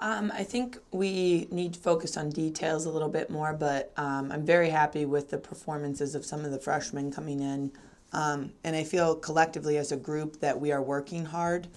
I think we need to focus on details a little bit more, but I'm very happy with the performances of some of the freshmen coming in. And I feel collectively as a group that we are working hard.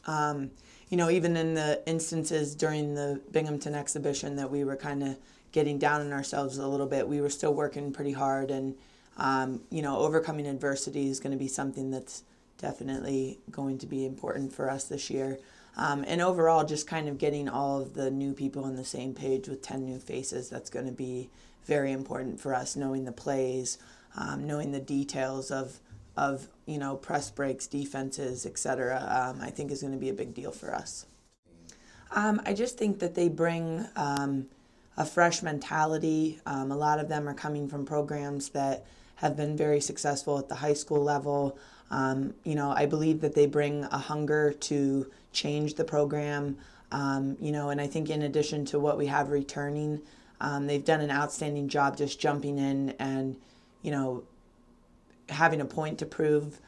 Even in the instances during the Binghamton exhibition that we were kind of getting down on ourselves a little bit, we were still working pretty hard. And, overcoming adversity is going to be something that's definitely going to be important for us this year. And overall, just kind of getting all of the new people on the same page with 10 new faces, that's going to be very important for us, knowing the plays, knowing the details of press breaks, defenses, etc. I think is going to be a big deal for us. I just think that they bring a fresh mentality. A lot of them are coming from programs that have been very successful at the high school level. I believe that they bring a hunger to change the program, and I think in addition to what we have returning, they've done an outstanding job just jumping in and, having a point to prove,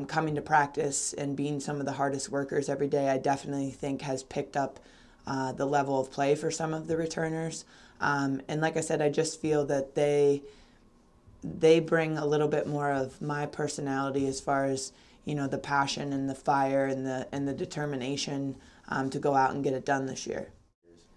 coming to practice and being some of the hardest workers every day. I definitely think has picked up the level of play for some of the returners. And like I said, I just feel that they bring a little bit more of my personality as far as, the passion and the fire and the determination to go out and get it done this year.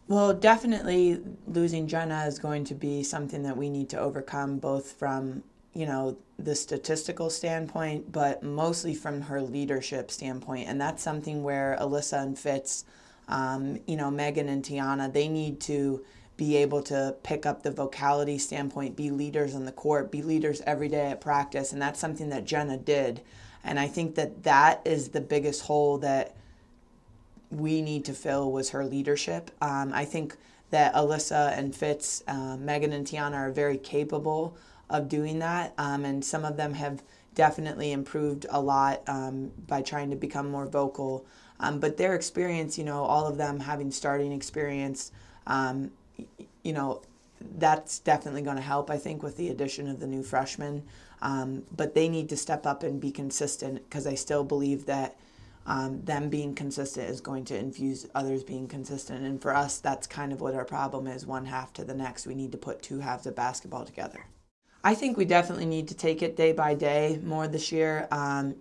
Well, definitely losing Jenna is going to be something that we need to overcome, both from, the statistical standpoint, but mostly from her leadership standpoint. And that's something where Alyssa and Fitz, Megan and Tiana, they need to be able to pick up the vocality standpoint, be leaders on the court, be leaders every day at practice. And that's something that Jenna did. And I think that is the biggest hole that we need to fill, was her leadership. I think that Alyssa and Fitz, Megan and Tiana are very capable of doing that. And some of them have definitely improved a lot by trying to become more vocal. But their experience, all of them having starting experience, that's definitely going to help, I think, with the addition of the new freshmen. But they need to step up and be consistent, because I still believe that them being consistent is going to infuse others being consistent. And for us, that's kind of what our problem is, one half to the next. We need to put two halves of basketball together. I think we definitely need to take it day by day more this year.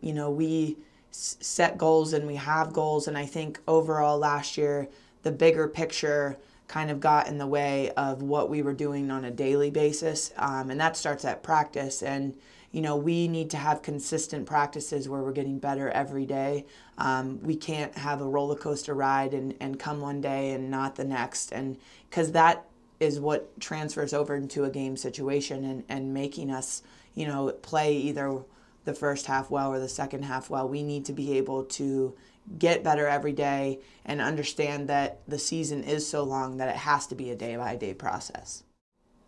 We set goals and we have goals, and I think overall last year, the bigger picture kind of got in the way of what we were doing on a daily basis, and that starts at practice. And we need to have consistent practices where we're getting better every day. We can't have a roller coaster ride and come one day and not the next, and because that is what transfers over into a game situation and making us play either the first half well or the second half well. We need to be able to get better every day and understand that the season is so long that it has to be a day-by-day process.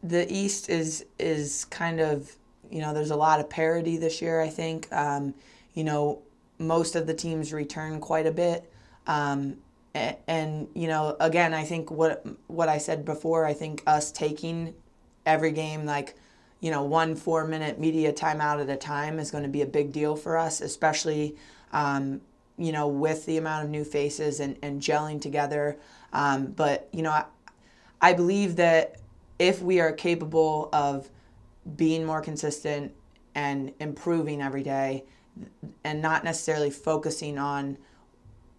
The East is kind of, there's a lot of parity this year, I think. Most of the teams return quite a bit. And again, I think what I said before, I think us taking every game like, 1 4-minute media timeout at a time is going to be a big deal for us, especially, with the amount of new faces and gelling together. But I believe that if we are capable of being more consistent and improving every day and not necessarily focusing on,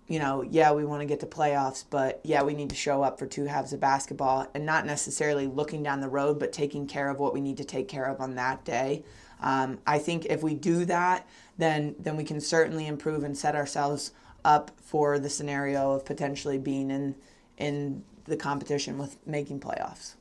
we want to get to playoffs, but we need to show up for two halves of basketball, and not necessarily looking down the road, but taking care of what we need to take care of on that day. I think if we do that, then we can certainly improve and set ourselves up for the scenario of potentially being in the competition with making playoffs.